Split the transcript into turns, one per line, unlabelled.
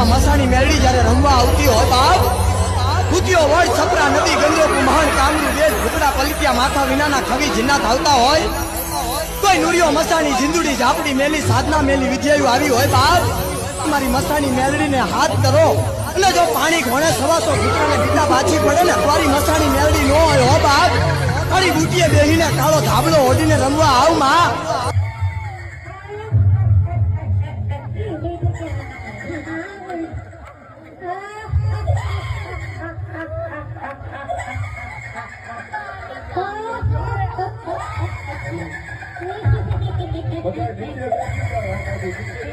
માં મસાણી મેળડી જ્યારે રમવા આવતી હોય બાપ, કુતિયો વડ છપરા નદી ગંગો મહાન કામરૂ દેશ ભૂતડા પલિત્યા માથા વિનાના ખવી જિન્નાત આવતા હોય, કોઈ નુરિયો મસાણી જિંદુડી ઝાપડી મેલી સાધના મેલી વિદ્યાયુ આવી હોય બાપ, તમારી મસાણી મેળડીને હાથ કરો અને જો પાણી ઘોણે સવાસો ઘૂંટરાને બીટા બાછી પડે ને તમારી મસાણી મેળડી ન હોય હો બાપ, તારી બુટીએ બેહીને કાળો ધાબળો ઓઢીને રમવા આવ માં.
બધા